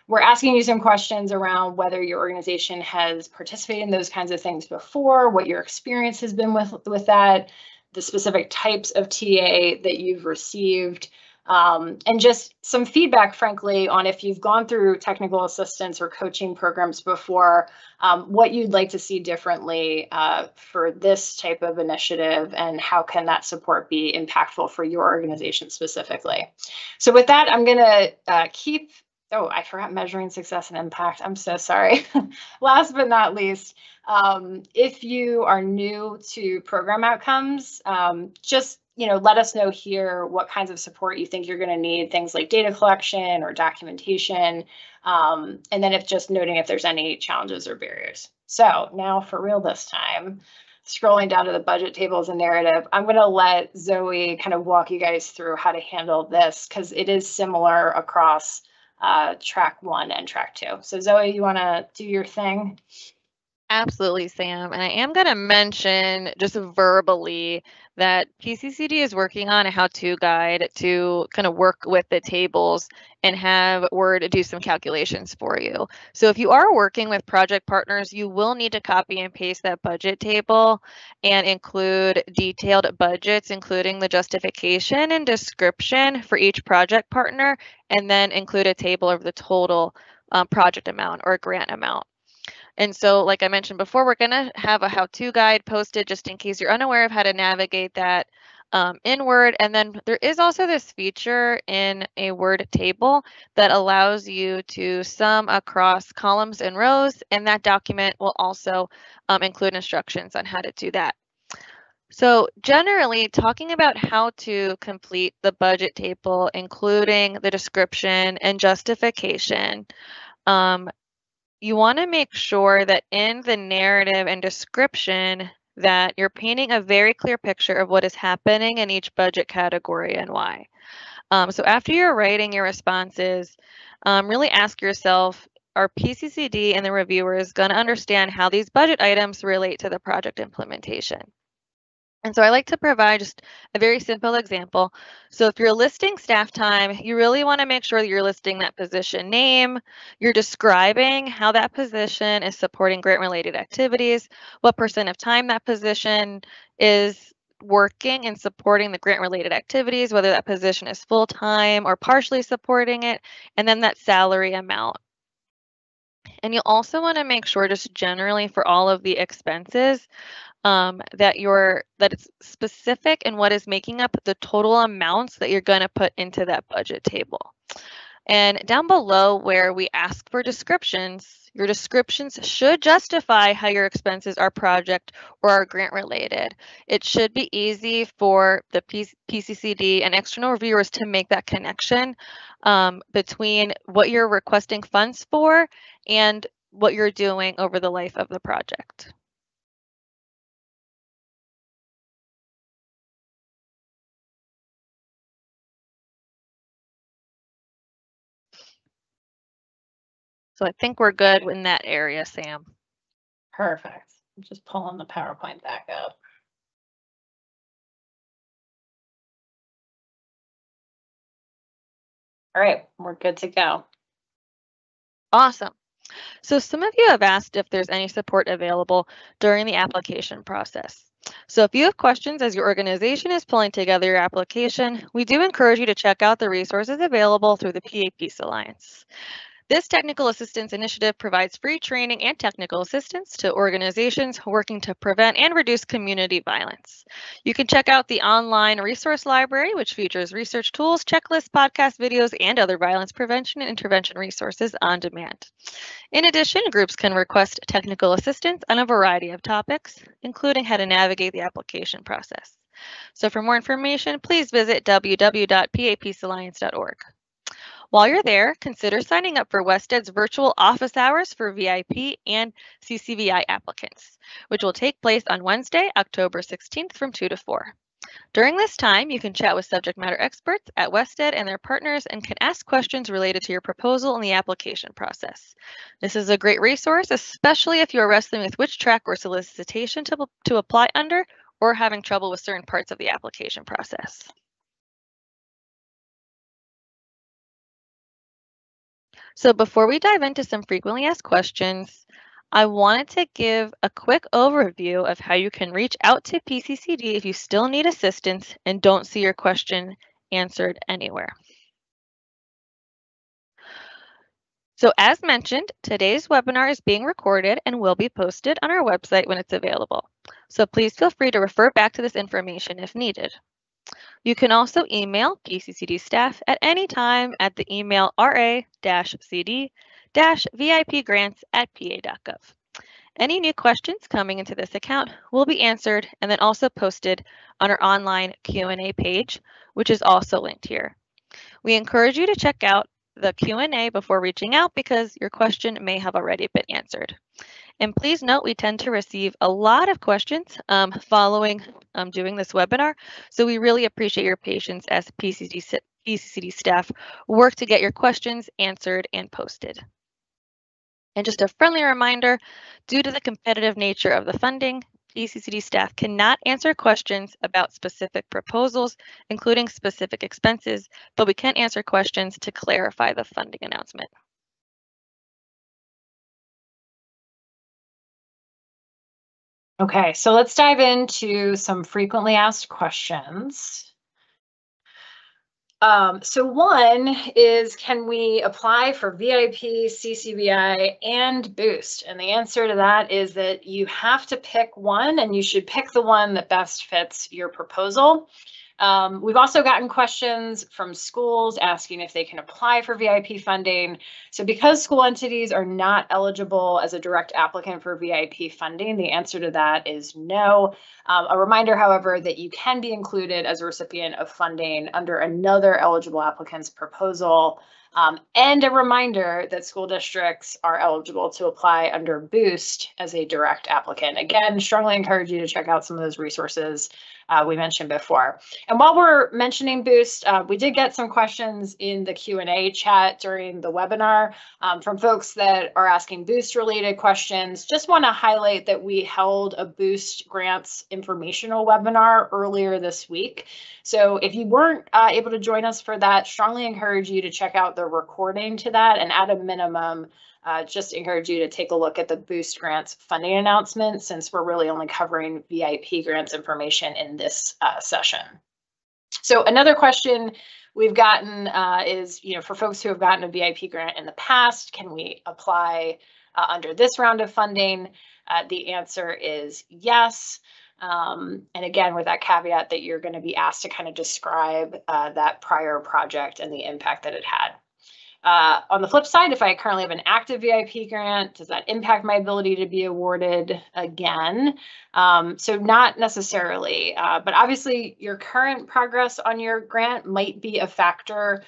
we're asking you some questions around whether your organization has participated in those kinds of things before, what your experience has been with that, the specific types of TA that you've received, and just some feedback, frankly, on if you've gone through technical assistance or coaching programs before, what you'd like to see differently for this type of initiative, and how can that support be impactful for your organization specifically. So with that, I'm going to keep, oh, I forgot measuring success and impact. I'm so sorry. Last but not least, if you are new to program outcomes, just let us know here what kinds of support you think you're going to need, things like data collection or documentation, and then just noting if there's any challenges or barriers. So now for real this time, scrolling down to the budget tables and narrative, I'm going to let Zoe kind of walk you guys through how to handle this because it is similar across track 1 and track 2. So Zoe, you want to do your thing? Absolutely, Sam. And I am going to mention just verbally that PCCD is working on a how-to guide to kind of work with the tables and have Word do some calculations for you. So if you are working with project partners, you will need to copy and paste that budget table and include detailed budgets, including the justification and description for each project partner, and then include a table of the total project amount or grant amount. And so, like I mentioned before, we're going to have a how-to guide posted just in case you're unaware of how to navigate that in Word. And then there is also this feature in a Word table that allows you to sum across columns and rows, and that document will also include instructions on how to do that. So generally, talking about how to complete the budget table, including the description and justification, you want to make sure that in the narrative and description that you're painting a very clear picture of what is happening in each budget category and why. So after you're writing your responses, really ask yourself, are PCCD and the reviewers going to understand how these budget items relate to the project implementation? And so I like to provide just a very simple example. So if you're listing staff time, you really want to make sure that you're listing that position name, you're describing how that position is supporting grant-related activities, what percent of time that position is working and supporting the grant-related activities, whether that position is full-time or partially supporting it, and then that salary amount. And you'll also want to make sure just generally for all of the expenses that it's specific in what is making up the total amounts that you're going to put into that budget table. And down below where we ask for descriptions, your descriptions should justify how your expenses are project or are grant related. It should be easy for the PCCD and external reviewers to make that connection between what you're requesting funds for and what you're doing over the life of the project. So I think we're good in that area, Sam. Perfect. I'm just pulling the PowerPoint back up. All right, we're good to go. Awesome. So some of you have asked if there's any support available during the application process. So if you have questions as your organization is pulling together your application, we do encourage you to check out the resources available through the PA Peace Alliance. This technical assistance initiative provides free training and technical assistance to organizations working to prevent and reduce community violence. You can check out the online resource library, which features research tools, checklists, podcast videos, and other violence prevention and intervention resources on demand. In addition, groups can request technical assistance on a variety of topics, including how to navigate the application process. So for more information, please visit www.papeacealliance.org. While you're there, consider signing up for WestEd's virtual office hours for VIP and CCVI applicants, which will take place on Wednesday, October 16th from 2 to 4. During this time, you can chat with subject matter experts at WestEd and their partners and can ask questions related to your proposal and the application process. This is a great resource, especially if you are wrestling with which track or solicitation to apply under or having trouble with certain parts of the application process. So before we dive into some frequently asked questions, I wanted to give a quick overview of how you can reach out to PCCD if you still need assistance and don't see your question answered anywhere. So as mentioned, today's webinar is being recorded and will be posted on our website when it's available. So please feel free to refer back to this information if needed. You can also email PCCD staff at any time at the email ra-cd-vipgrants@pa.gov. Any new questions coming into this account will be answered and then also posted on our online Q&A page, which is also linked here. We encourage you to check out the Q&A before reaching out because your question may have already been answered. And please note, we tend to receive a lot of questions following doing this webinar. So we really appreciate your patience as PCCD staff work to get your questions answered and posted. And just a friendly reminder, due to the competitive nature of the funding, PCCD staff cannot answer questions about specific proposals, including specific expenses, but we can answer questions to clarify the funding announcement. Okay, so let's dive into some frequently asked questions. So one is, can we apply for VIP, CCBI, and Boost? And the answer to that is that you have to pick one, and you should pick the one that best fits your proposal. We've also gotten questions from schools asking if they can apply for VIP funding. So because school entities are not eligible as a direct applicant for VIP funding, the answer to that is no. A reminder, however, that you can be included as a recipient of funding under another eligible applicant's proposal. And a reminder that school districts are eligible to apply under Boost as a direct applicant. Again, strongly encourage you to check out some of those resources we mentioned before. And while we're mentioning Boost, we did get some questions in the Q&A chat during the webinar from folks that are asking Boost related questions. Just want to highlight that we held a Boost grants informational webinar earlier this week. So if you weren't able to join us for that, strongly encourage you to check out the recording to that, and at a minimum, just encourage you to take a look at the Boost Grants funding announcement, since we're really only covering VIP grants information in this session. So another question we've gotten is, for folks who have gotten a VIP grant in the past, can we apply under this round of funding? The answer is yes. And again, with that caveat that you're going to be asked to kind of describe that prior project and the impact that it had. On the flip side, if I currently have an active VIP grant, does that impact my ability to be awarded again? So not necessarily, but obviously your current progress on your grant might be a factor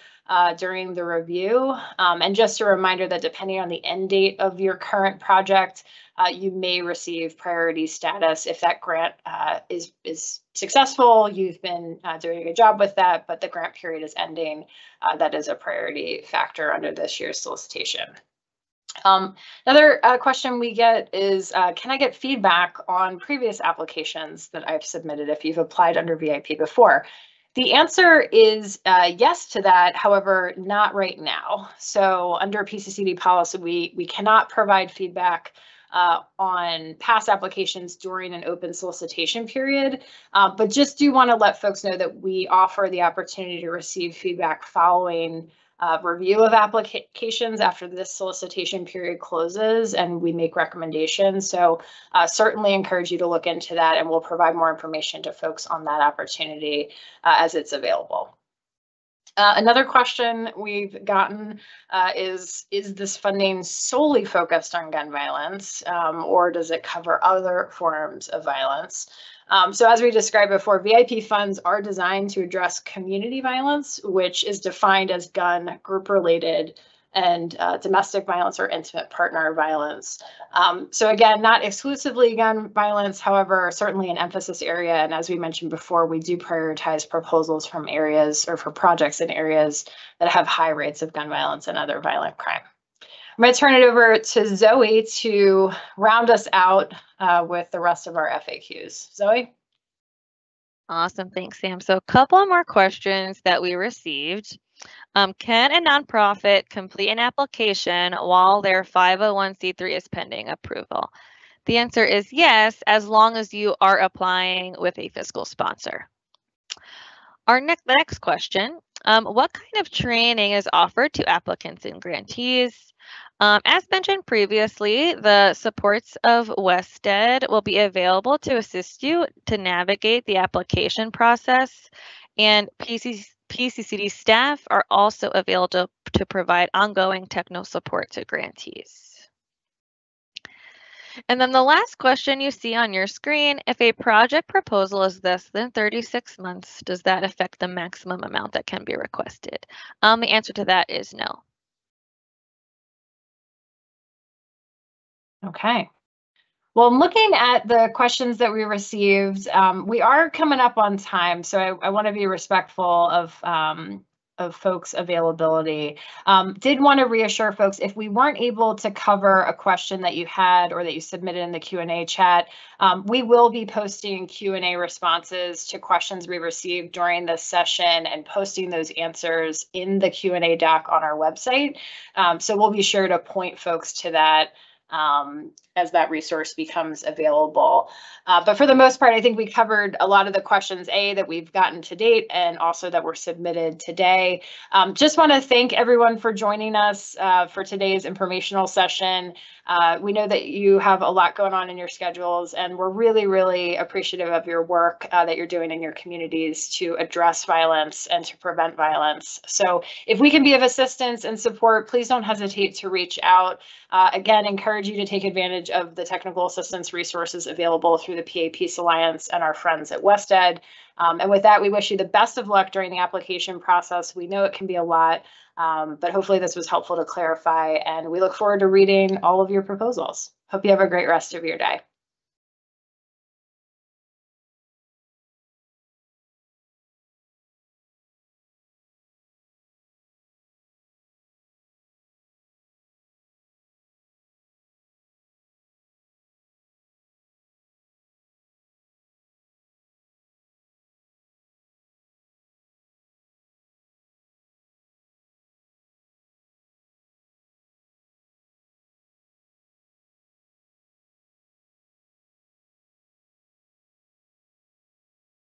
during the review. And just a reminder that depending on the end date of your current project, you may receive priority status if that grant is successful. You've been doing a good job with that, but the grant period is ending. That is a priority factor under this year's solicitation. Another question we get is, can I get feedback on previous applications that I've submitted if you've applied under VIP before? The answer is yes to that, however, not right now. So under PCCD policy, we cannot provide feedback on past applications during an open solicitation period, but just do want to let folks know that we offer the opportunity to receive feedback following review of applications after this solicitation period closes, and we make recommendations. So certainly encourage you to look into that, and we'll provide more information to folks on that opportunity as it's available. Another question we've gotten is this funding solely focused on gun violence, or does it cover other forms of violence? So as we described before, VIP funds are designed to address community violence, which is defined as gun, group-related, and domestic violence or intimate partner violence. So again, not exclusively gun violence, however, certainly an emphasis area. And as we mentioned before, we do prioritize proposals from areas or for projects in areas that have high rates of gun violence and other violent crime. I'm going to turn it over to Zoe to round us out with the rest of our FAQs. Zoe? Awesome, thanks, Sam. So a couple more questions that we received. Can a nonprofit complete an application while their 501c3 is pending approval? The answer is yes, as long as you are applying with a fiscal sponsor. The next question, what kind of training is offered to applicants and grantees? As mentioned previously, the supports of WestEd will be available to assist you to navigate the application process, and PCCD staff are also available to provide ongoing technical support to grantees. And then the last question you see on your screen, if a project proposal is less than 36 months, does that affect the maximum amount that can be requested? The answer to that is no. Okay. Well, looking at the questions that we received, we are coming up on time, so I want to be respectful of of folks' availability. Did want to reassure folks, if we weren't able to cover a question that you had or that you submitted in the Q&A chat, we will be posting Q&A responses to questions we received during this session and posting those answers in the Q&A doc on our website. So we'll be sure to point folks to that as that resource becomes available. But for the most part, I think we covered a lot of the questions, that we've gotten to date and also that were submitted today. Just want to thank everyone for joining us for today's informational session. We know that you have a lot going on in your schedules, and we're really, really appreciative of your work that you're doing in your communities to address violence and to prevent violence. So if we can be of assistance and support, please don't hesitate to reach out. Again, encourage you to take advantage of the technical assistance resources available through the PA Peace Alliance and our friends at WestEd. And with that, we wish you the best of luck during the application process. We know it can be a lot, but hopefully this was helpful to clarify, and we look forward to reading all of your proposals. Hope you have a great rest of your day.